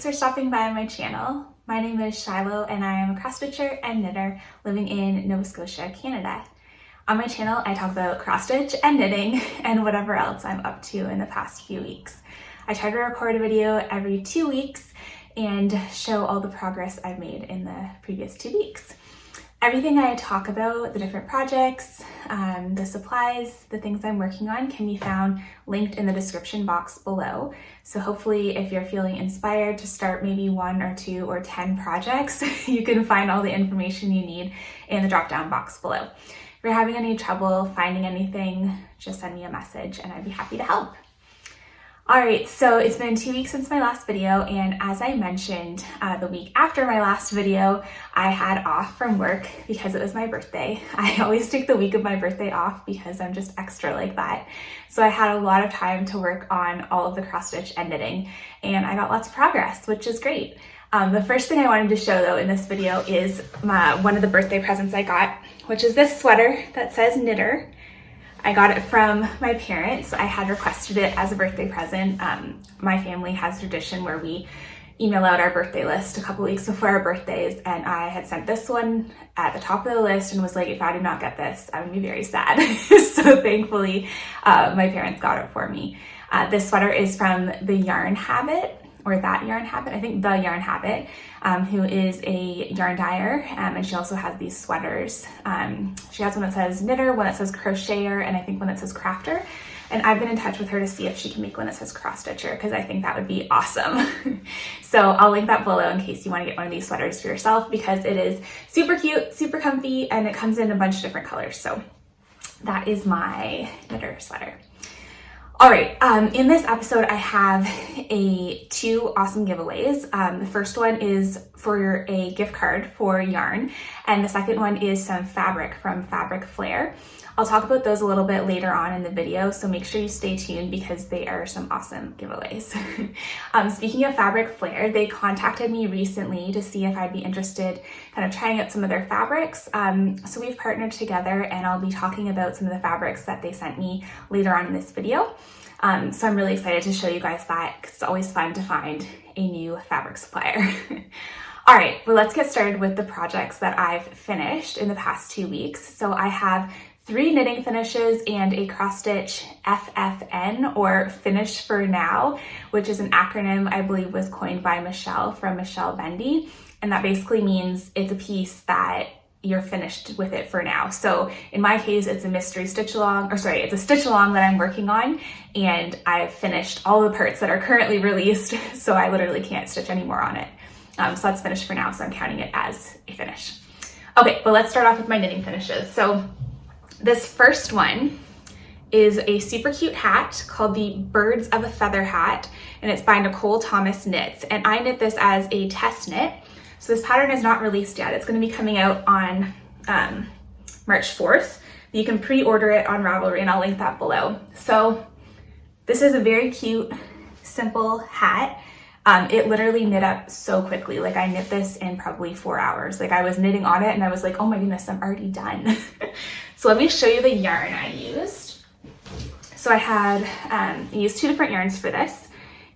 Thanks for stopping by my channel. My name is Shiloh and I am a cross stitcher and knitter living in Nova Scotia, Canada. On my channel, I talk about cross stitch and knitting and whatever else I'm up to in the past few weeks. I try to record a video every 2 weeks and show all the progress I've made in the previous 2 weeks. Everything I talk about, the different projects, the supplies, the things I'm working on can be found linked in the description box below. So hopefully if you're feeling inspired to start maybe 1 or 2 or 10 projects, you can find all the information you need in the drop-down box below. If you're having any trouble finding anything, just send me a message and I'd be happy to help. Alright, so it's been 2 weeks since my last video, and as I mentioned, the week after my last video, I had off from work because it was my birthday. I always take the week of my birthday off because I'm just extra like that. So I had a lot of time to work on all of the cross stitch and knitting, and I got lots of progress, which is great. The first thing I wanted to show though in this video is one of the birthday presents I got, which is this sweater that says knitter. I got it from my parents. I had requested it as a birthday present. My family has a tradition where we email out our birthday list a couple weeks before our birthdays, and I had sent this one at the top of the list and was like, if I did not get this, I would be very sad. So thankfully, my parents got it for me. This sweater is from The Yarn Habit, or That Yarn Habit, I think The Yarn Habit, who is a yarn dyer, and she also has these sweaters. She has one that says knitter, one that says crocheter, and I think one that says crafter. And I've been in touch with her to see if she can make one that says cross stitcher, because I think that would be awesome. So I'll link that below in case you want to get one of these sweaters for yourself, because it is super cute, super comfy, and it comes in a bunch of different colors. So that is my knitter sweater. All right, in this episode, I have 2 awesome giveaways. The first one is for a gift card for yarn, and the second one is some fabric from Flair. I'll talk about those a little bit later on in the video, so make sure you stay tuned because they are some awesome giveaways. Speaking of Flair, they contacted me recently to see if I'd be interested kind of trying out some of their fabrics. So we've partnered together, and I'll be talking about some of the fabrics that they sent me later on in this video. So I'm really excited to show you guys that, because it's always fun to find a new fabric supplier. All right, well, let's get started with the projects that I've finished in the past 2 weeks. So I have 3 knitting finishes and a cross stitch FFN, or Finish for Now, which is an acronym I believe was coined by Michelle from Xstitchmd. And that basically means it's a piece that you're finished with it for now. So in my case, it's a mystery stitch along, or sorry, it's a stitch along that I'm working on, and I've finished all the parts that are currently released, so I literally can't stitch anymore on it. So that's finished for now, so I'm counting it as a finish. Okay, but let's start off with my knitting finishes. So this first one is a super cute hat called the Birds of a Feather hat, and it's by Nicole Thomas Knits, and I knit this as a test knit. So this pattern is not released yet. It's going to be coming out on March 4th. You can pre-order it on Ravelry, and I'll link that below. So this is a very cute, simple hat. It literally knit up so quickly. Like, I knit this in probably 4 hours. Like, I was knitting on it and I was like, oh my goodness, I'm already done. So let me show you the yarn I used. So I used 2 different yarns for this.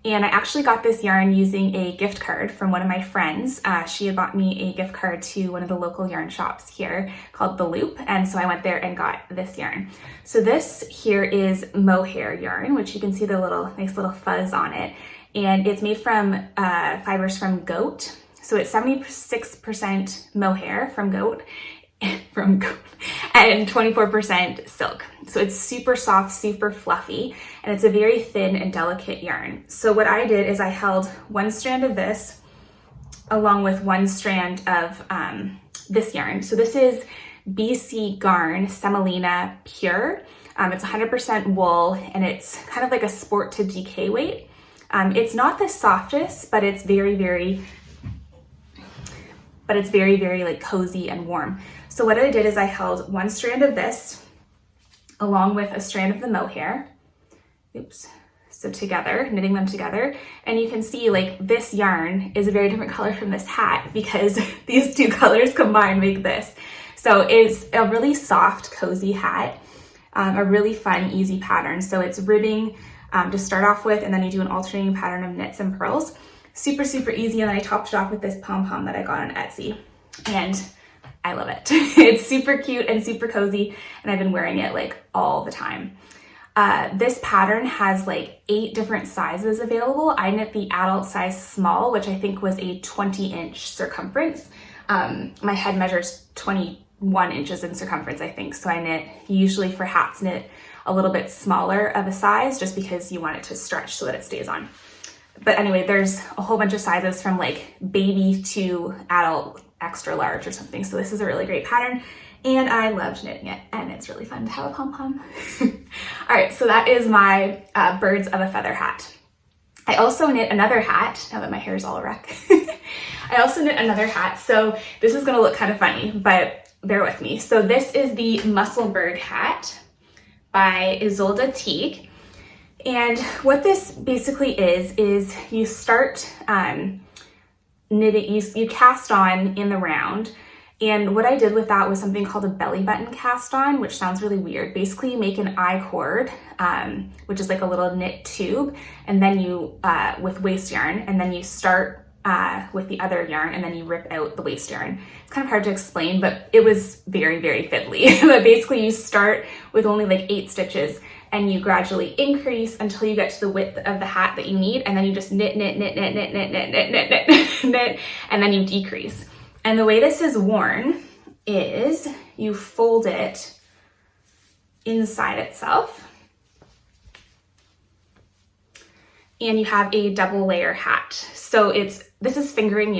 And I actually got this yarn using a gift card from one of my friends. She had bought me a gift card to one of the local yarn shops here called The Loop. And so I went there and got this yarn. So this here is mohair yarn, which you can see the nice little fuzz on it. And it's made from fibers from goat. So it's 76% mohair from goat, and 24% silk. So it's super soft, super fluffy, and it's a very thin and delicate yarn. So what I did is I held 1 strand of this along with 1 strand of this yarn. So this is BC Garn Semolina Pure. It's 100% wool, and it's kind of like a sport to DK weight. It's not the softest, but it's very, very like cozy and warm. So what I did is I held 1 strand of this along with a strand of the mohair. Oops. So together, knitting them together. And you can see like this yarn is a very different color from this hat because these 2 colors combined make this. So it's a really soft, cozy hat, a really fun, easy pattern. So it's ribbing to start off with, and then you do an alternating pattern of knits and purls. super, super easy. And then I topped it off with this pom-pom that I got on Etsy, and I love it. It's super cute and super cozy, and I've been wearing it like all the time. This pattern has like 8 different sizes available. I knit the adult size small, which I think was a 20-inch circumference. My head measures 21 inches in circumference, I think. So I knit, usually for hats, knit a little bit smaller of a size just because you want it to stretch so that it stays on. But anyway, there's a whole bunch of sizes from like baby to adult extra large or something. So this is a really great pattern, and I loved knitting it, and it's really fun to have a pom-pom. All right, so that is my birds of a feather hat. I also knit another hat, now that my hair is all a wreck. I also knit another hat, so this is gonna look kind of funny, but bear with me. So this is the Musselburgh hat by Isolde Teague. And what this basically is you start knitting, you cast on in the round. And what I did with that was something called a belly button cast on, which sounds really weird. Basically, you make an I-cord, which is like a little knit tube, and then you, with waste yarn, and then you start with the other yarn, and then you rip out the waste yarn. It's kind of hard to explain, but it was very, very fiddly. But basically, you start with only like 8 stitches, and you gradually increase until you get to the width of the hat that you need, and then you just knit, knit, knit, knit, knit, knit, knit, knit, knit, knit, knit, and then you decrease. And the way this is worn is you fold it inside itself, and you have a double layer hat. So this is fingering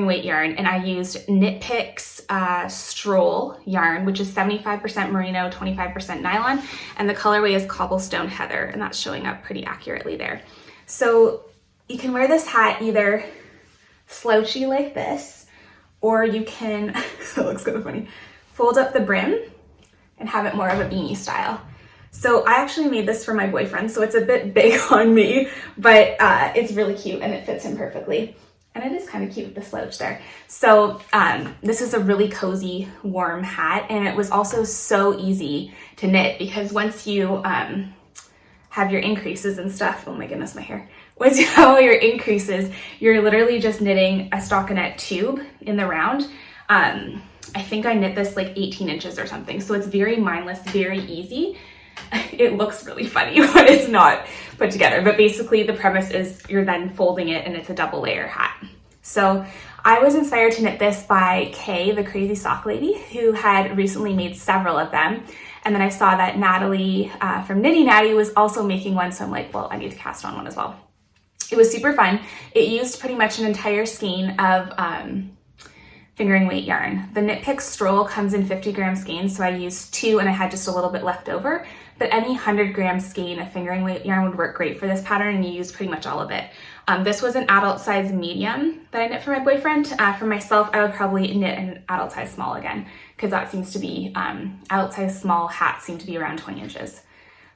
weight yarn, and I used Knit Picks Stroll yarn, which is 75% merino, 25% nylon, and the colorway is Cobblestone Heather, and that's showing up pretty accurately there. So you can wear this hat either slouchy like this, or you can, that looks kind of funny, fold up the brim and have it more of a beanie style. So I actually made this for my boyfriend, so it's a bit big on me, but it's really cute and it fits him perfectly. And it is kind of cute with the slouch there. So this is a really cozy, warm hat, and it was also so easy to knit because once you have your increases and stuff, oh my goodness, my hair. Once you have all your increases, you're literally just knitting a stockinette tube in the round. I think I knit this like 18 inches or something. So it's very mindless, very easy. It looks really funny when it's not put together, but basically the premise is you're then folding it and it's a double layer hat. So I was inspired to knit this by Kay, the crazy sock lady, who had recently made several of them. And then I saw that Natalie from Knitty Natty was also making one, so I'm like, well, I need to cast on one as well. It was super fun. It used pretty much an entire skein of fingering weight yarn. The Knit Pick Stroll comes in 50 gram skeins, so I used 2 and I had just a little bit left over, but any 100 gram skein of fingering weight yarn would work great for this pattern, and you use pretty much all of it. This was an adult size medium that I knit for my boyfriend. For myself, I would probably knit an adult size small again, because that seems to be, adult size small hats seem to be around 20 inches.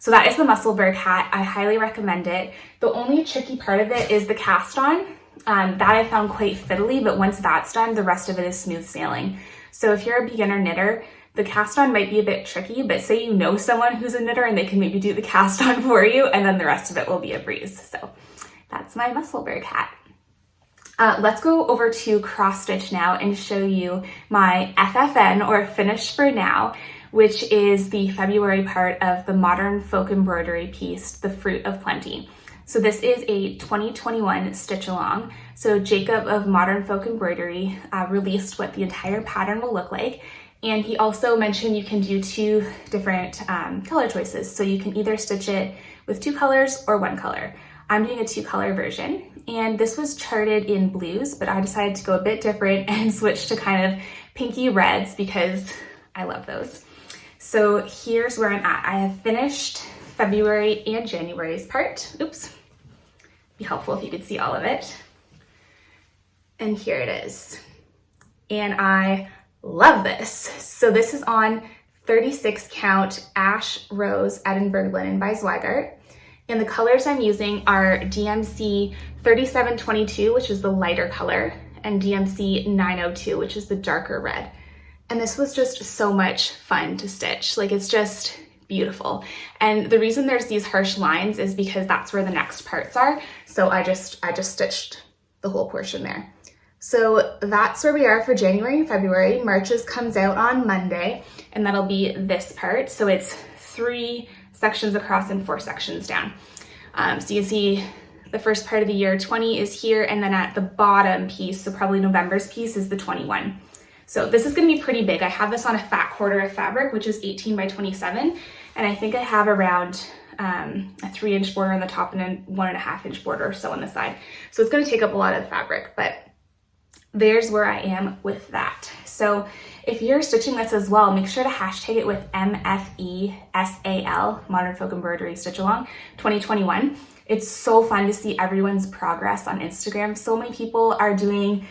So that is the Musselburgh hat. I highly recommend it. The only tricky part of it is the cast on. That I found quite fiddly, but once that's done, the rest of it is smooth sailing. So if you're a beginner knitter, the cast on might be a bit tricky, but say you know someone who's a knitter and they can maybe do the cast on for you, and then the rest of it will be a breeze. So that's my Musselburgh hat. Let's go over to cross stitch now and show you my FFN, or Finish for Now, which is the February part of the Modern Folk Embroidery piece, The Fruit of Plenty. So this is a 2021 stitch along. So Jacob of Modern Folk Embroidery released what the entire pattern will look like. And he also mentioned you can do 2 different color choices. So you can either stitch it with 2 colors or 1 color. I'm doing a 2-color version, and this was charted in blues, but I decided to go a bit different and switch to kind of pinky reds because I love those. So here's where I'm at. I have finished February and January's part. Oops. Be helpful if you could see all of it. And here it is. And I love this. So this is on 36 count Ash Rose Edinburgh Linen by Zweigart. And the colors I'm using are DMC 3722, which is the lighter color, and DMC 902, which is the darker red. And this was just so much fun to stitch. Like, it's just beautiful. And the reason there's these harsh lines is because that's where the next parts are. So I just stitched the whole portion there. So that's where we are for January and February. March's comes out on Monday, and that'll be this part. So it's 3 sections across and 4 sections down. So you can see the first part of the year, 20 is here, and then at the bottom piece, so probably November's piece, is the 21. So this is gonna be pretty big. I have this on a fat quarter of fabric, which is 18 by 27, and I think I have around a 3-inch border on the top and a 1.5-inch border or so on the side. So it's gonna take up a lot of the fabric, but there's where I am with that. So if you're stitching this as well, make sure to hashtag it with MFESAL, Modern Folk Embroidery Stitch Along 2021. It's so fun to see everyone's progress on Instagram. So many people are doing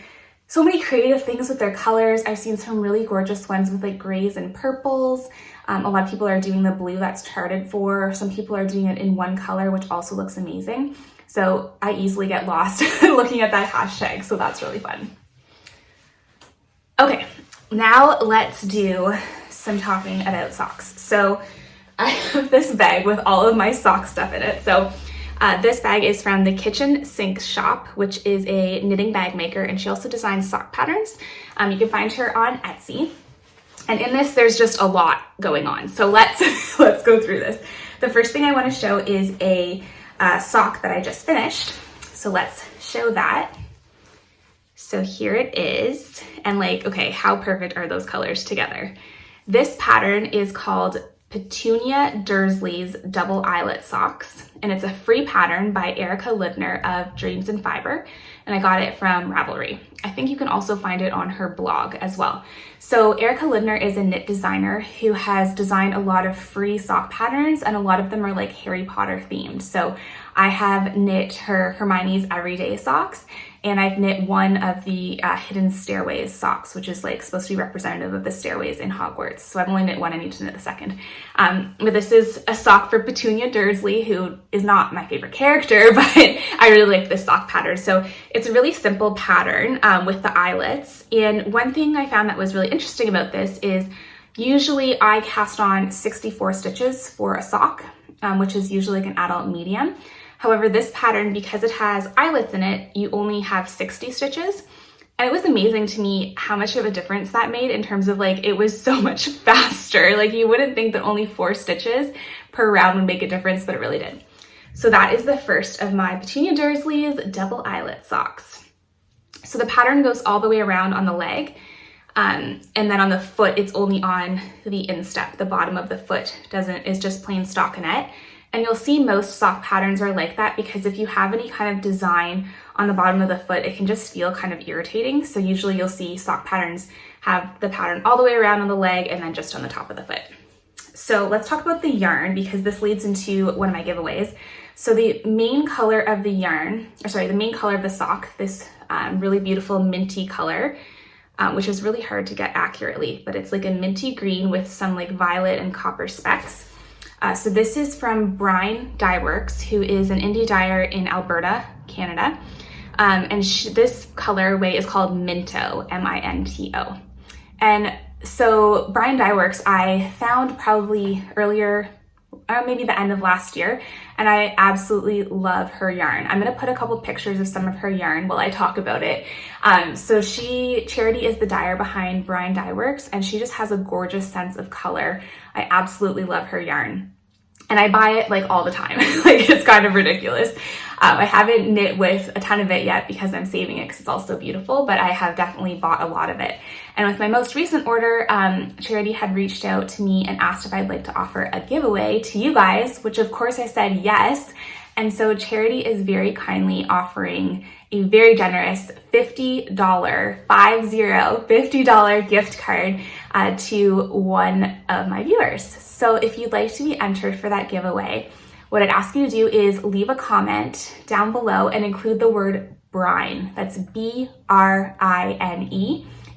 so many creative things with their colors. I've seen some really gorgeous ones with like grays and purples. A lot of people are doing the blue that's charted for. Some people are doing it in one color, which also looks amazing. So I easily get lost looking at that hashtag, so that's really fun. Okay, now let's do some talking about socks. So I have this bag with all of my sock stuff in it. So this bag is from the Kitchen Sink Shop, which is a knitting bag maker, and she also designs sock patterns. You can find her on Etsy. And in this, there's just a lot going on. So let's go through this. The first thing I want to show is a sock that I just finished. So let's show that. So here it is, and like, okay, how perfect are those colors together? This pattern is called Petunia Dursley's Double Eyelet Socks, and it's a free pattern by Erica Libner of Dreams and Fiber, and I got it from Ravelry. I think you can also find it on her blog as well. So Erica Libner is a knit designer who has designed a lot of free sock patterns, and a lot of them are like Harry Potter themed. So I have knit her Hermione's Everyday Socks, and I've knit one of the Hidden Stairways socks, which is like supposed to be representative of the stairways in Hogwarts. So I've only knit one, I need to knit the second. But this is a sock for Petunia Dursley, who is not my favorite character, but I really like this sock pattern. So it's a really simple pattern with the eyelets. And one thing I found that was really interesting about this is usually I cast on 64 stitches for a sock, which is usually like an adult medium. However, this pattern, because it has eyelets in it, you only have 60 stitches. And it was amazing to me how much of a difference that made in terms of like, it was so much faster. Like you wouldn't think that only 4 stitches per round would make a difference, but it really did. So that is the first of my Petunia Dursley's Double Eyelet Socks. So the pattern goes all the way around on the leg. And then on the foot, it's only on the instep. The bottom of the foot is just plain stockinette. And you'll see most sock patterns are like that because if you have any kind of design on the bottom of the foot, it can just feel kind of irritating. So usually you'll see sock patterns have the pattern all the way around on the leg and then just on the top of the foot. So let's talk about the yarn because this leads into one of my giveaways. So the main color of the yarn, the main color of the sock, this really beautiful minty color, which is really hard to get accurately, but it's like a minty green with some like violet and copper specks. So this is from BRINE DYEWORKS, who is an indie dyer in Alberta, Canada. And this colorway is called Minto, M-I-N-T-O. And so BRINE DYEWORKS, I found probably earlier, or maybe the end of last year, and I absolutely love her yarn. I'm gonna put a couple pictures of some of her yarn while I talk about it. So Charity is the dyer behind BRINE DYEWORKS, and she just has a gorgeous sense of color. I absolutely love her yarn. And I buy it like all the time. Like it's kind of ridiculous. I haven't knit with a ton of it yet because I'm saving it because it's all so beautiful, but I have definitely bought a lot of it. And with my most recent order, Charity had reached out to me and asked if I'd like to offer a giveaway to you guys, which of course I said yes. And so Charity is very kindly offering a very generous $50 gift card to one of my viewers. So if you'd like to be entered for that giveaway, what I'd ask you to do is leave a comment down below and include the word BRINE, that's B-R-I-N-E,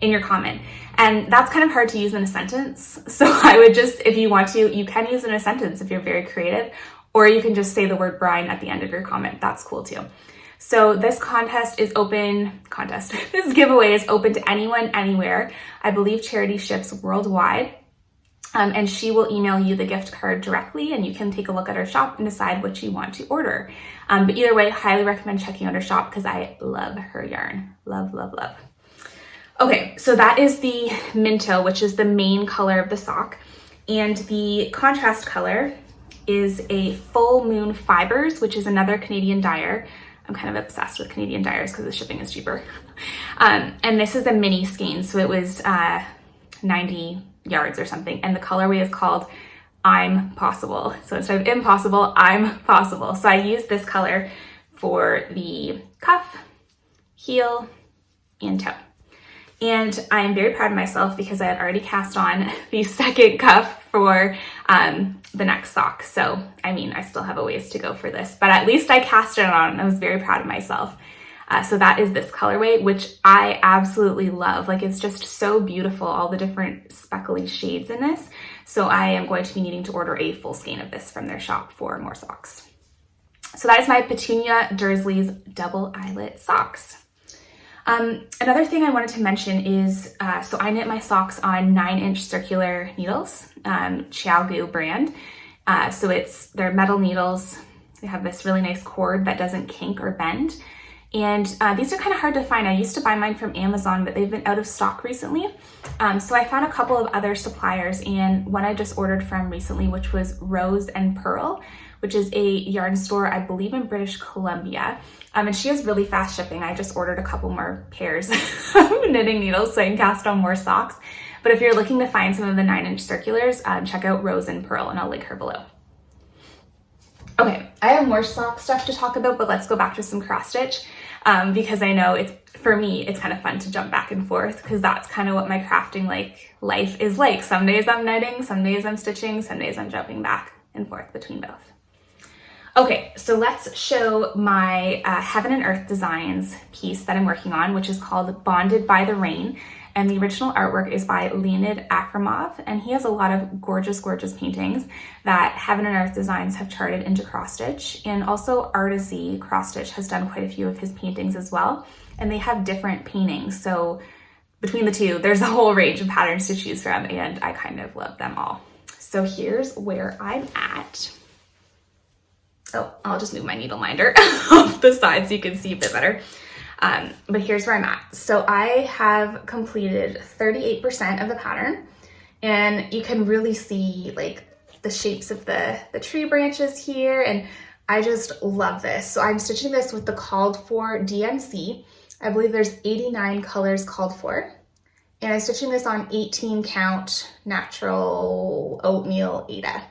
in your comment. And that's kind of hard to use in a sentence. So I would just, if you want to, you can use it in a sentence if you're very creative, or you can just say the word BRINE at the end of your comment. That's cool too. So this this giveaway is open to anyone, anywhere. I believe Charity ships worldwide. and she will email you the gift card directly, and you can take a look at her shop and decide what you want to order. But either way, highly recommend checking out her shop because I love her yarn. Love, love, love. Okay, so that is the Minto, which is the main color of the sock. And the contrast color is a Full Moon Fibers, which is another Canadian dyer. I'm kind of obsessed with Canadian dyers because the shipping is cheaper. And this is a mini skein, so it was 90 yards or something, and the colorway is called I'm Possible. So instead of impossible, I'm possible. So I use this color for the cuff, heel, and toe. And I am very proud of myself because I had already cast on the second cuff for the next sock. So, I mean, I still have a ways to go for this, but at least I cast it on and I was very proud of myself. So that is this colorway, which I absolutely love. Like, it's just so beautiful, all the different speckly shades in this. So I am going to be needing to order a full skein of this from their shop for more socks. So that is my Petunia Dursley's double eyelet socks. Another thing I wanted to mention is, so I knit my socks on 9-inch circular needles, Gu brand. So they're metal needles. They have this really nice cord that doesn't kink or bend. And these are kind of hard to find. I used to buy mine from Amazon, but they've been out of stock recently. So I found a couple of other suppliers, and one I just ordered from recently, which was Rose and Pearl, which is a yarn store, I believe in British Columbia. And she has really fast shipping. I just ordered a couple more pairs of knitting needles so I can cast on more socks. But if you're looking to find some of the 9-inch circulars, check out Rose and Pearl, and I'll link her below. Okay, I have more sock stuff to talk about, but let's go back to some cross stitch. Because I know for me, it's kind of fun to jump back and forth because that's kind of what my crafting life is like. Some days I'm knitting, some days I'm stitching, some days I'm jumping back and forth between both. Okay, so let's show my Heaven and Earth Designs piece that I'm working on, which is called Bonded by the Rain. And the original artwork is by Leonid Akramov, and he has a lot of gorgeous, gorgeous paintings that Heaven and Earth Designs have charted into cross stitch. And also Artisy Cross Stitch has done quite a few of his paintings as well. And they have different paintings. So between the two, there's a whole range of patterns to choose from, and I kind of love them all. So here's where I'm at. Oh, I'll just move my needle minder off the side so you can see a bit better. But here's where I'm at. So I have completed 38% of the pattern, and you can really see like the shapes of the tree branches here, and I just love this. So I'm stitching this with the called for DMC. I believe there's 89 colors called for, and I'm stitching this on 18 count natural oatmeal Aida.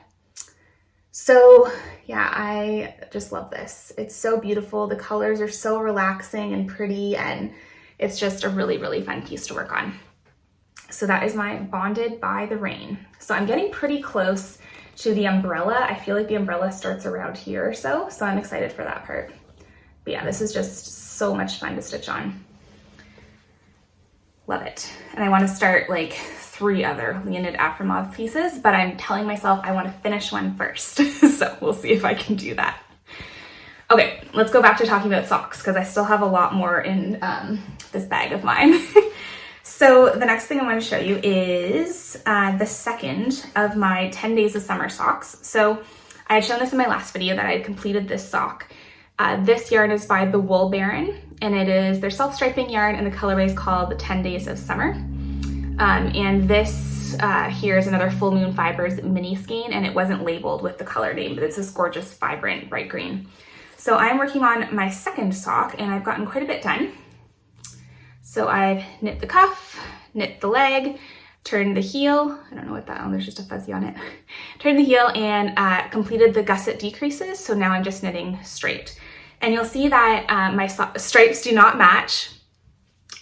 So yeah, I just love this. It's so beautiful. The colors are so relaxing and pretty, and it's just a really, really fun piece to work on. So that is my Bonded by the Rain. So I'm getting pretty close to the umbrella. I feel like the umbrella starts around here or so I'm excited for that part. But yeah, this is just so much fun to stitch on. Love it. And I want to start like 3 other Leonid Akramov pieces, but I'm telling myself I want to finish one first. So we'll see if I can do that. Okay, let's go back to talking about socks because I still have a lot more in this bag of mine. So the next thing I want to show you is the second of my 10 Days of Summer socks. So I had shown this in my last video that I had completed this sock. This yarn is by the Wool Baron, and it is their self-striping yarn, and the colorway is called the 10 Days of Summer. And this here is another Full Moon Fibers mini skein, and it wasn't labeled with the color name, but it's this gorgeous, vibrant, bright green. So I'm working on my second sock, and I've gotten quite a bit done. So I've knit the cuff, knit the leg, turned the heel. I don't know what that, oh, there's just a fuzzy on it. Turned the heel and completed the gusset decreases. So now I'm just knitting straight. And you'll see that my stripes do not match.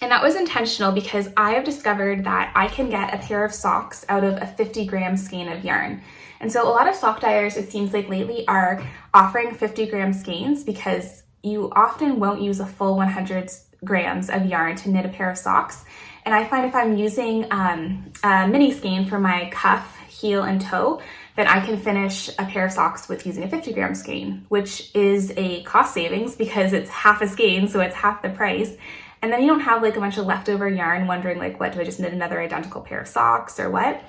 And that was intentional because I have discovered that I can get a pair of socks out of a 50-gram skein of yarn. And so a lot of sock dyers, it seems like lately, are offering 50-gram skeins because you often won't use a full 100 grams of yarn to knit a pair of socks. And I find if I'm using a mini skein for my cuff, heel, and toe, then I can finish a pair of socks with using a 50-gram skein, which is a cost savings because it's half a skein, so it's half the price. And then you don't have like a bunch of leftover yarn wondering like, what, do I just knit another identical pair of socks or what?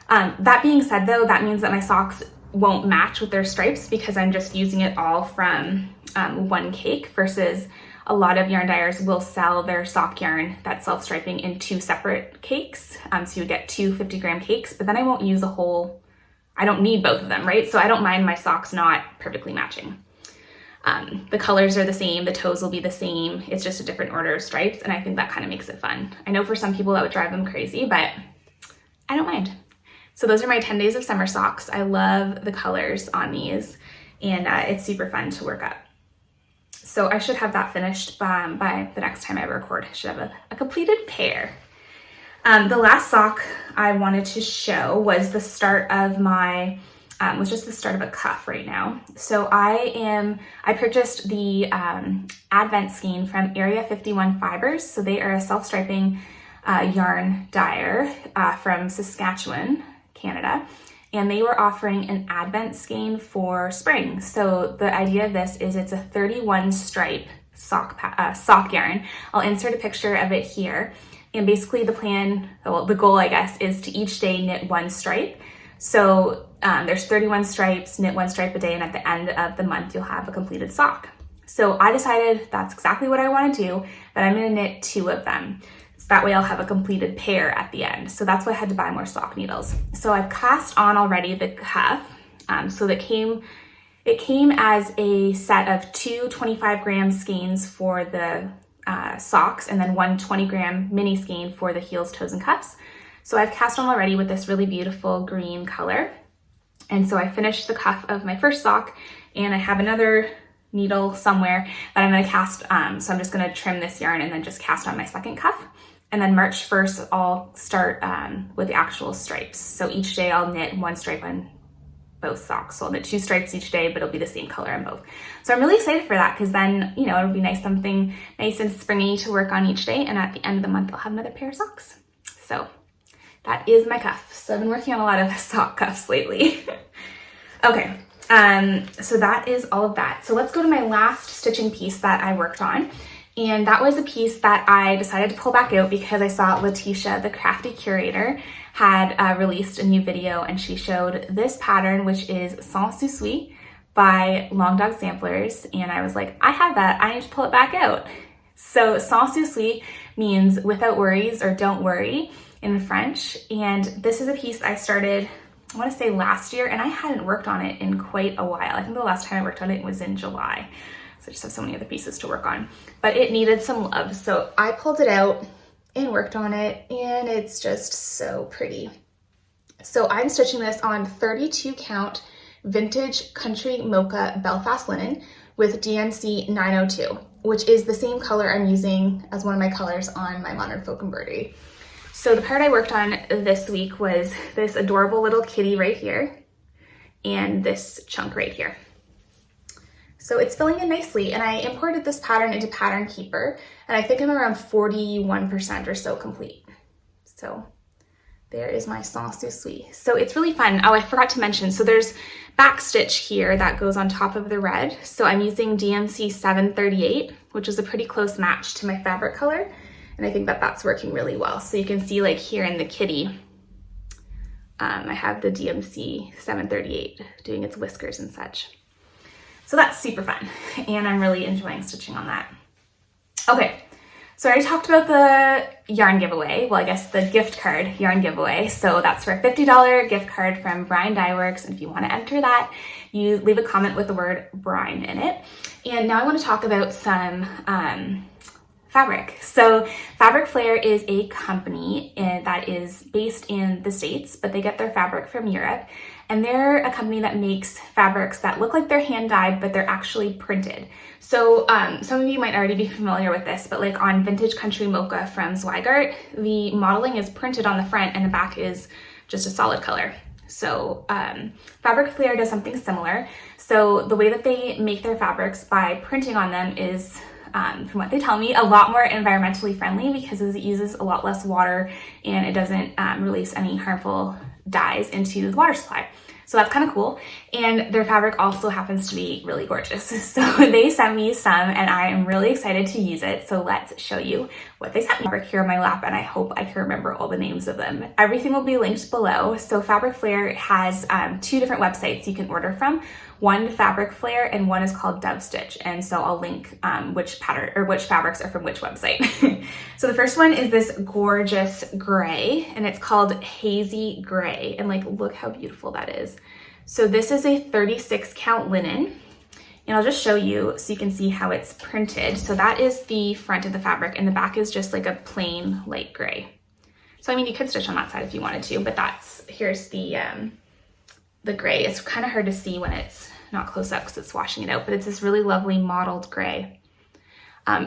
That being said though, that means that my socks won't match with their stripes because I'm just using it all from one cake, versus a lot of yarn dyers will sell their sock yarn that's self-striping in 2 separate cakes. So you get 2 50-gram cakes, but then I won't use I don't need both of them, right? So I don't mind my socks not perfectly matching. The colors are the same, the toes will be the same, it's just a different order of stripes, and I think that kind of makes it fun. I know for some people that would drive them crazy, but I don't mind. So those are my 10 days of summer socks. I love the colors on these, and it's super fun to work up. So I should have that finished by the next time I record. I should have a completed pair. The last sock I wanted to show was the start of my, just the start of a cuff right now. So I purchased the Advent skein from Area 51 Fibers. So they are a self-striping yarn dyer from Saskatchewan, Canada. And they were offering an Advent skein for spring. So the idea of this is it's a 31 stripe sock yarn. I'll insert a picture of it here. And basically the plan, well, the goal I guess, is to each day knit 1 stripe. So there's 31 stripes, knit 1 stripe a day, and at the end of the month you'll have a completed sock. So I decided that's exactly what I want to do, but I'm going to knit 2 of them. So that way I'll have a completed pair at the end. So that's why I had to buy more sock needles. So I've cast on already the cuff. So it came as a set of 2 25-gram skeins for the socks, and then 1 20-gram mini skein for the heels, toes, and cuffs. So I've cast on already with this really beautiful green color. And so I finished the cuff of my first sock, and I have another needle somewhere that I'm going to cast. So I'm just going to trim this yarn and then just cast on my second cuff. And then March 1st, I'll start with the actual stripes. So each day I'll knit 1 stripe on both socks. So I'll knit 2 stripes each day, but it'll be the same color on both. So I'm really excited for that, because then, you know, it'll be nice, something nice and springy to work on each day. And at the end of the month, I'll have another pair of socks. So that is my cuff. So I've been working on a lot of sock cuffs lately. Okay, so that is all of that. So let's go to my last stitching piece that I worked on. And that was a piece that I decided to pull back out because I saw Letitia, the crafty curator, had released a new video, and she showed this pattern, which is Sans Souci by Long Dog Samplers. And I was like, I have that, I need to pull it back out. So Sans Souci means without worries or don't worry in French. And this is a piece I started, I want to say last year, and I hadn't worked on it in quite a while. I think the last time I worked on it was in July. So I just have so many other pieces to work on, but it needed some love. So I pulled it out and worked on it, and it's just so pretty. So I'm stitching this on 32 count vintage country mocha Belfast linen with DNC 902, which is the same color I'm using as one of my colors on my Modern Folk Embroidery. So the part I worked on this week was this adorable little kitty right here and this chunk right here. So it's filling in nicely, and I imported this pattern into Pattern Keeper, and I think I'm around 41% or so complete. So there is my Sans Souci. So it's really fun. Oh, I forgot to mention, so there's back stitch here that goes on top of the red. So I'm using DMC 738, which is a pretty close match to my fabric color, and I think that that's working really well. So you can see, like here in the kitty, I have the DMC 738 doing its whiskers and such. So that's super fun, and I'm really enjoying stitching on that. Okay, so I already talked about the yarn giveaway. Well, I guess the gift card yarn giveaway. So that's for a $50 gift card from BRINE DYEWORKS, and if you want to enter that, you leave a comment with the word BRINE in it. And now I want to talk about some fabric. So Fabric Flair is a company that is based in the States, but they get their fabric from Europe. And they're a company that makes fabrics that look like they're hand dyed, but they're actually printed. So some of you might already be familiar with this, but like on Vintage Country Mocha from Zweigart, the modeling is printed on the front and the back is just a solid color. So Fabric Flair does something similar. So the way that they make their fabrics by printing on them is, from what they tell me, a lot more environmentally friendly because it uses a lot less water and it doesn't release any harmful dyes into the water supply. So that's kind of cool. And their fabric also happens to be really gorgeous. So they sent me some and I am really excited to use it. So let's show you what they sent me. Fabric here on my lap, and I hope I can remember all the names of them. Everything will be linked below. So Fabric Flair has 2 different websites you can order from. One Fabric Flair and one is called Stitch. And so I'll link which pattern or which fabrics are from which website. So the first one is this gorgeous gray, and it's called Hazy Gray. And like, look how beautiful that is. So this is a 36 count linen, and I'll just show you so you can see how it's printed. So that is the front of the fabric, and the back is just like a plain light gray. So I mean, you could stitch on that side if you wanted to, but here's the gray. It's kind of hard to see when it's not close up because it's washing it out, but it's this really lovely mottled gray.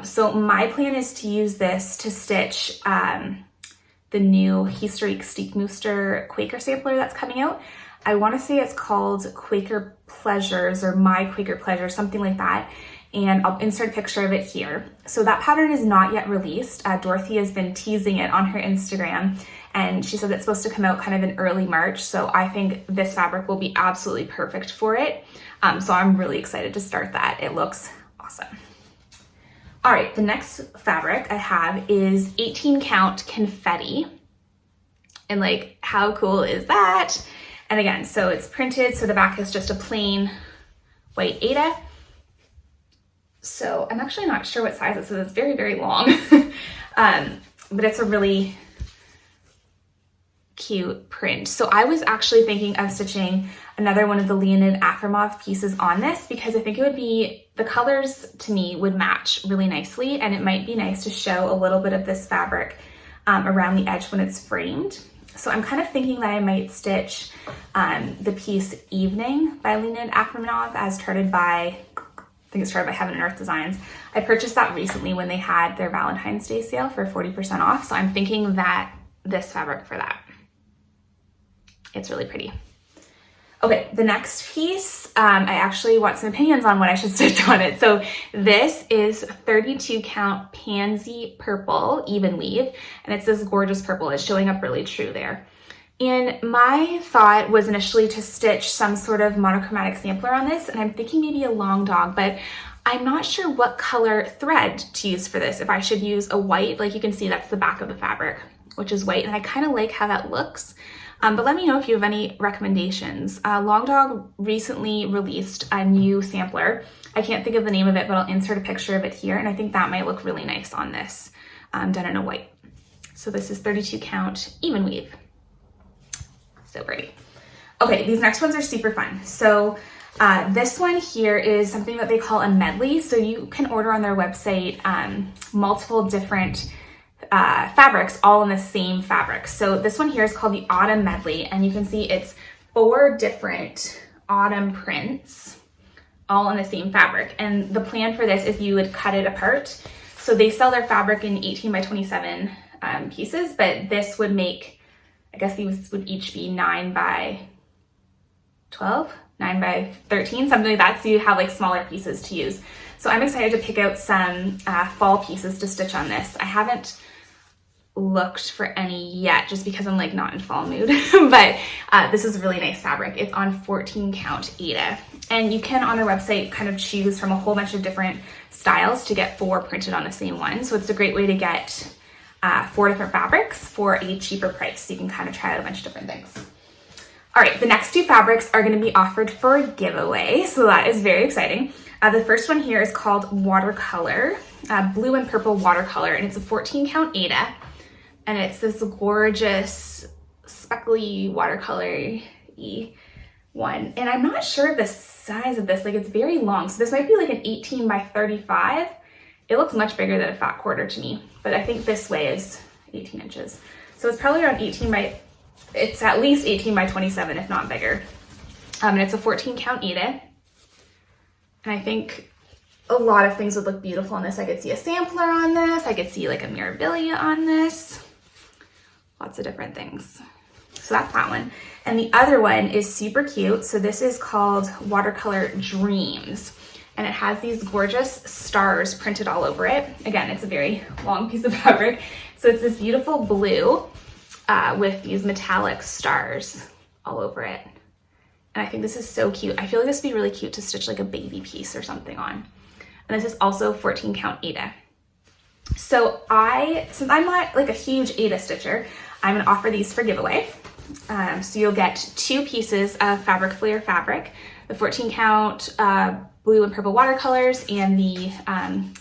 So my plan is to use this to stitch the new Xstitchmd Quaker sampler that's coming out. I want to say it's called Quaker Pleasures or My Quaker Pleasures, something like that. And I'll insert a picture of it here. So that pattern is not yet released. Dorothy has been teasing it on her Instagram, and she said it's supposed to come out kind of in early March. So I think this fabric will be absolutely perfect for it. So I'm really excited to start that. It looks awesome. All right, the next fabric I have is 18 count confetti. And like, how cool is that? And again, so it's printed, so the back is just a plain white Aida. So I'm actually not sure what size it is, so it's very, very long. But it's a really cute print. So I was actually thinking of stitching another one of the Leonid Afromov pieces on this because I think it would be, the colors to me would match really nicely, and it might be nice to show a little bit of this fabric around the edge when it's framed. So I'm kind of thinking that I might stitch the piece Evening by Leonid Afromov as charted by, I think it's charted by Heaven and Earth Designs. I purchased that recently when they had their Valentine's Day sale for 40% off. So I'm thinking that this fabric for that. It's really pretty. Okay, the next piece, I actually want some opinions on what I should stitch on it. So this is 32 count Pansy Purple Even Weave, and it's this gorgeous purple. It's showing up really true there. And my thought was initially to stitch some sort of monochromatic sampler on this, and I'm thinking maybe a long dog, but I'm not sure what color thread to use for this. If I should use a white, like you can see that's the back of the fabric, which is white, and I kind of like how that looks. But let me know if you have any recommendations. Long Dog recently released a new sampler. I can't think of the name of it, but I'll insert a picture of it here, and I think that might look really nice on this, done in a white. So this is 32 count Even Weave. So pretty. Okay, these next ones are super fun. So this one here is something that they call a medley. So you can order on their website multiple different fabrics all in the same fabric. So this one here is called the Autumn Medley, and you can see it's 4 different autumn prints all in the same fabric. And the plan for this is you would cut it apart. So they sell their fabric in 18 by 27 pieces, but this would make, I guess these would each be 9 by 12, 9 by 13, something like that. So you have like smaller pieces to use. So I'm excited to pick out some fall pieces to stitch on this. I haven't looked for any yet just because I'm like not in fall mood, but this is a really nice fabric. It's on 14 count Aida, and you can on their website kind of choose from a whole bunch of different styles to get 4 printed on the same one. So it's a great way to get 4 different fabrics for a cheaper price. So you can kind of try out a bunch of different things. All right, the next 2 fabrics are going to be offered for a giveaway, so that is very exciting. The first one here is called Watercolor, blue and purple watercolor, and it's a 14 count Aida, and it's this gorgeous speckly watercolor-y one. And I'm not sure of the size of this, like it's very long, so this might be like an 18 by 35. It looks much bigger than a fat quarter to me, but I think this way is 18 inches. So it's probably around 18 by, it's at least 18 by 27, if not bigger. And it's a 14 count Aida. And I think a lot of things would look beautiful on this. I could see a sampler on this. I could see like a mirabilia on this. Lots of different things. So that's that one. And the other one is super cute. So this is called Watercolor Dreams. And it has these gorgeous stars printed all over it. Again, it's a very long piece of fabric. So it's this beautiful blue with these metallic stars all over it. And And I think this is so cute. I feel like this would be really cute to stitch like a baby piece or something on. And this is also 14 count Aida. So since I'm not like a huge Aida stitcher, I'm gonna offer these for giveaway. So you'll get 2 pieces of Flair fabric, the 14 count blue and purple watercolors and the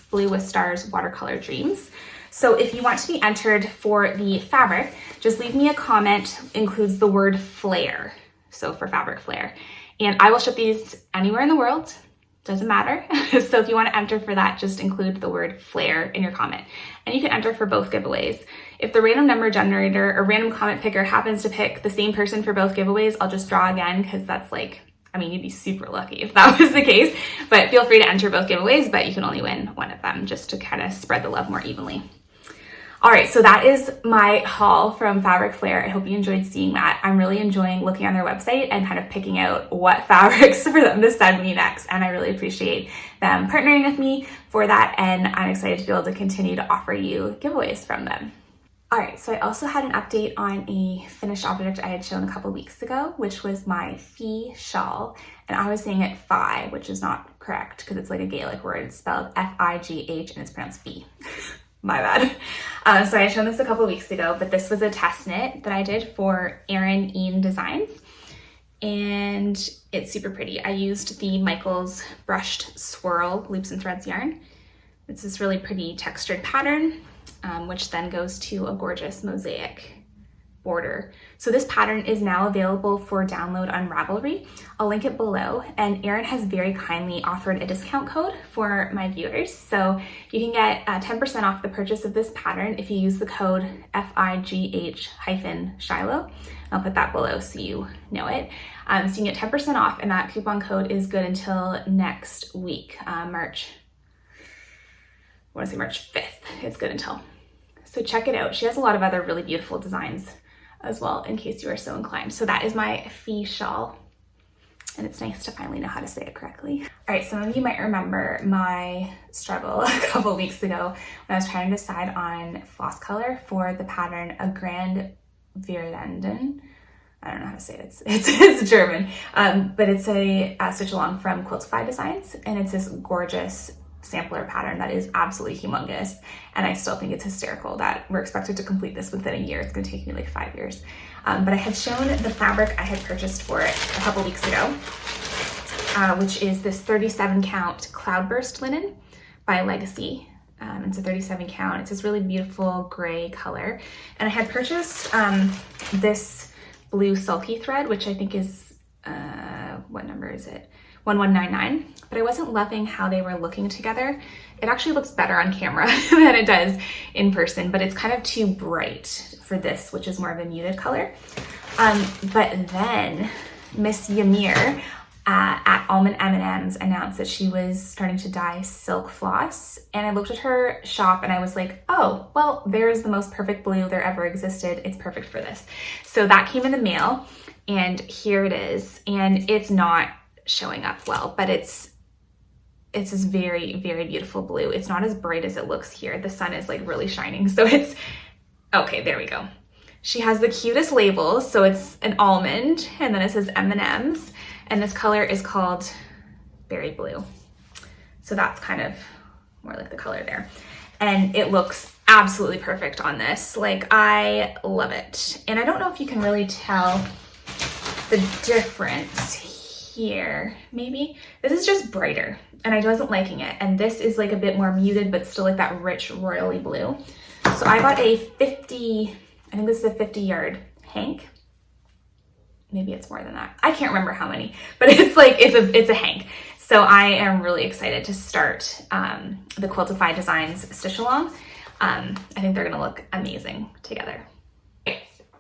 Blue with Stars watercolor dreams. So if you want to be entered for the fabric, just leave me a comment, includes the word Flair. So for fabric Flair. And I will ship these anywhere in the world. Doesn't matter. So if you want to enter for that, just include the word Flair in your comment. And you can enter for both giveaways. If the random number generator or random comment picker happens to pick the same person for both giveaways, I'll just draw again, because that's like, I mean, you'd be super lucky if that was the case. But feel free to enter both giveaways, but you can only win one of them just to kind of spread the love more evenly. All right, so that is my haul from Fabric Flair. I hope you enjoyed seeing that. I'm really enjoying looking on their website and kind of picking out what fabrics for them to send me next. And I really appreciate them partnering with me for that. And I'm excited to be able to continue to offer you giveaways from them. All right, so I also had an update on a finished object I had shown a couple weeks ago, which was my Fee shawl. And I was saying it Fi, which is not correct because it's like a Gaelic word. It's spelled F-I-G-H and it's pronounced Fee. My bad. So I had shown this a couple weeks ago, but this was a test knit that I did for Erin Ian Designs, and it's super pretty. I used the Michaels brushed swirl loops and threads yarn. It's this really pretty textured pattern, which then goes to a gorgeous mosaic border. So this pattern is now available for download on Ravelry. I'll link it below, and Erin has very kindly offered a discount code for my viewers. So you can get 10% off the purchase of this pattern if you use the code FIGH-Shiloh. I'll put that below so you know it. So you can get 10% off, and that coupon code is good until next week, March 5th. It's good until. So check it out. She has a lot of other really beautiful designs as well, in case you are so inclined. So that is my Fee shawl, and it's nice to finally know how to say it correctly. All right, some of you might remember my struggle a couple weeks ago when I was trying to decide on floss color for the pattern A Grand Virenden. I don't know how to say it. It's German, but it's a stitch along from Quiltify Designs, and it's this gorgeous sampler pattern that is absolutely humongous, and I still think it's hysterical that we're expected to complete this within a year. It's going to take me like 5 years. But I had shown the fabric I had purchased for it a couple weeks ago, which is this 37 count Cloudburst linen by Legacy. It's a 37 count. It's this really beautiful gray color, and I had purchased this blue sulky thread, which I think is what number is it? 1199, but I wasn't loving how they were looking together. It actually looks better on camera than it does in person, but it's kind of too bright for this, which is more of a muted color. But then Miss Ymir at Almond M&M's announced that she was starting to dye silk floss, and I looked at her shop and I was like, oh, well, there's the most perfect blue there ever existed. It's perfect for this. So that came in the mail, and here it is, and it's not showing up well, but it's this very, very beautiful blue. It's not as bright as it looks here. The sun is like really shining, so it's okay. There we go. She has the cutest labels, so it's an almond, and then it says M&M's, and this color is called Berry Blue. So that's kind of more like the color there, and it looks absolutely perfect on this. Like, I love it, and I don't know if you can really tell the difference here. Maybe this is just brighter, and I wasn't liking it, and this is like a bit more muted but still like that rich royally blue. So I got a 50, I think this is a 50 yard hank. Maybe it's more than that. I can't remember how many, but it's like it's a hank. So I am really excited to start the Quiltify Designs stitch along. I think they're gonna look amazing together.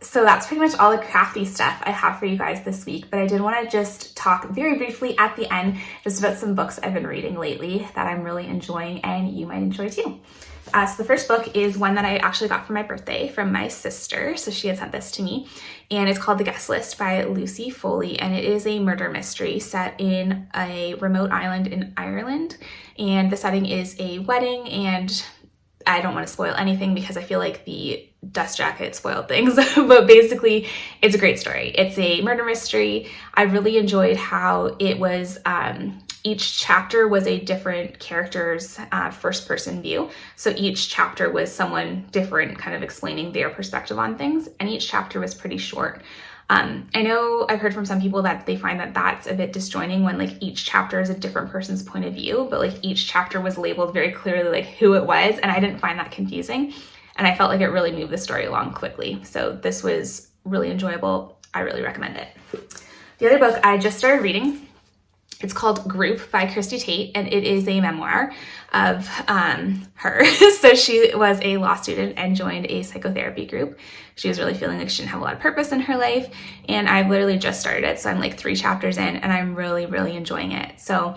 So that's pretty much all the crafty stuff I have for you guys this week, but I did want to just talk very briefly at the end just about some books I've been reading lately that I'm really enjoying and you might enjoy too. So the first book is one that I actually got for my birthday from my sister, so she had sent this to me, and it's called The Guest List by Lucy Foley, and it is a murder mystery set in a remote island in Ireland, and the setting is a wedding, and I don't want to spoil anything because I feel like the dust jacket spoiled things, but basically it's a great story. It's a murder mystery. I really enjoyed how it was, each chapter was a different character's first person view. So each chapter was someone different kind of explaining their perspective on things, and each chapter was pretty short. I know I've heard from some people that they find that that's a bit disjointing when like each chapter is a different person's point of view, but like each chapter was labeled very clearly like who it was, and I didn't find that confusing, and I felt like it really moved the story along quickly. So this was really enjoyable. I really recommend it. The other book I just started reading, it's called Group by Christy Tate, and it is a memoir of her. So she was a law student and joined a psychotherapy group. She was really feeling like she didn't have a lot of purpose in her life, and I've literally just started it. So I'm like 3 chapters in, and I'm really, really enjoying it. So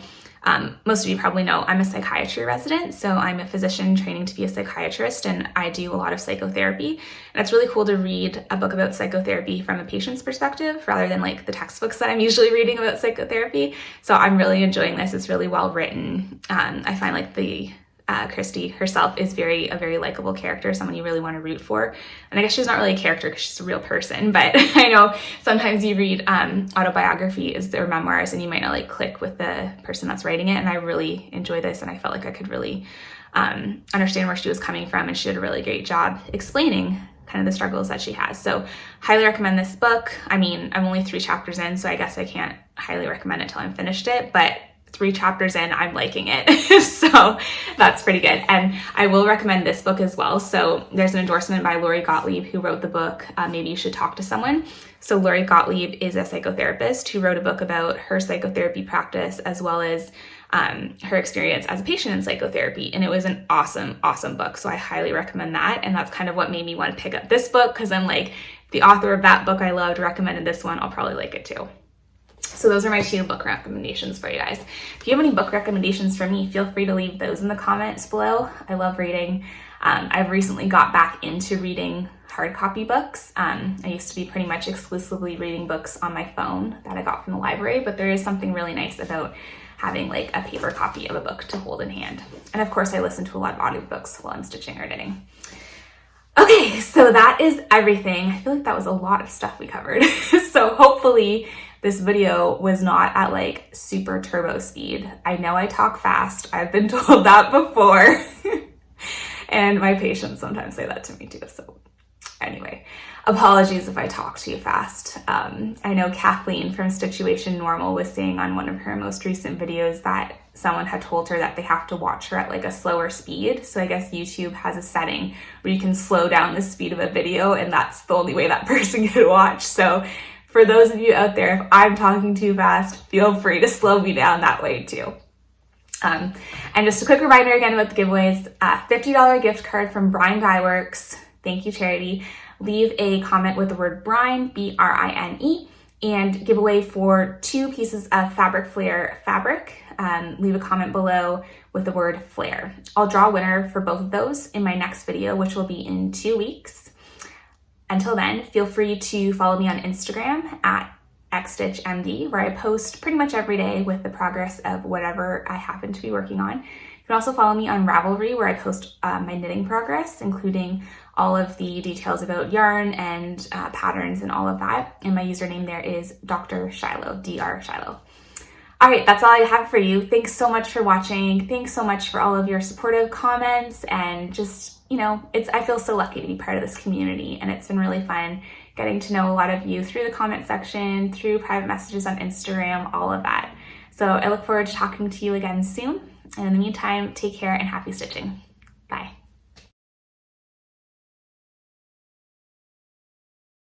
most of you probably know I'm a psychiatry resident, so I'm a physician training to be a psychiatrist, and I do a lot of psychotherapy. And it's really cool to read a book about psychotherapy from a patient's perspective rather than like the textbooks that I'm usually reading about psychotherapy. So I'm really enjoying this. It's really well written. I find like Christy herself is a very likable character, someone you really want to root for. And I guess she's not really a character because she's a real person, but I know sometimes you read autobiographies or memoirs and you might not like click with the person that's writing it. And I really enjoy this, and I felt like I could really understand where she was coming from, and she did a really great job explaining kind of the struggles that she has. So highly recommend this book. I mean, I'm only 3 chapters in, so I guess I can't highly recommend it till I'm finished it, but 3 chapters in, I'm liking it. So that's pretty good. And I will recommend this book as well. So there's an endorsement by Lori Gottlieb, who wrote the book, Maybe You Should Talk to Someone. So Lori Gottlieb is a psychotherapist who wrote a book about her psychotherapy practice as well as her experience as a patient in psychotherapy. And it was an awesome, awesome book. So I highly recommend that. And that's kind of what made me want to pick up this book, because I'm like, the author of that book I loved recommended this one, I'll probably like it too. So those are my 2 book recommendations for you guys. If you have any book recommendations for me, feel free to leave those in the comments below. I love reading. I've recently got back into reading hard copy books. I used to be pretty much exclusively reading books on my phone that I got from the library, but there is something really nice about having like a paper copy of a book to hold in hand. And of course, I listen to a lot of audiobooks while I'm stitching or knitting. Okay, so that is everything. I feel like that was a lot of stuff we covered. So hopefully this video was not at like super turbo speed. I know I talk fast. I've been told that before. And my patients sometimes say that to me too. So anyway, apologies if I talk too fast. I know Kathleen from Situation Normal was saying on one of her most recent videos that someone had told her that they have to watch her at like a slower speed. So I guess YouTube has a setting where you can slow down the speed of a video, and that's the only way that person can watch. So for those of you out there, if I'm talking too fast, feel free to slow me down that way too. And just a quick reminder again about the giveaways, $50 gift card from BRINE DYEWORKS. Thank you, charity. Leave a comment with the word BRINE, B-R-I-N-E, and giveaway for 2 pieces of Flair fabric. Leave a comment below with the word Flair. I'll draw a winner for both of those in my next video, which will be in 2 weeks. Until then, feel free to follow me on Instagram at Xstitchmd, where I post pretty much every day with the progress of whatever I happen to be working on. You can also follow me on Ravelry, where I post my knitting progress, including all of the details about yarn and patterns and all of that. And my username there is Dr. Shiloh, Dr. Shiloh. All right, that's all I have for you. Thanks so much for watching. Thanks so much for all of your supportive comments, and just, you know, I feel so lucky to be part of this community, and it's been really fun getting to know a lot of you through the comment section, through private messages on Instagram, all of that. So I look forward to talking to you again soon. And in the meantime, take care and happy stitching.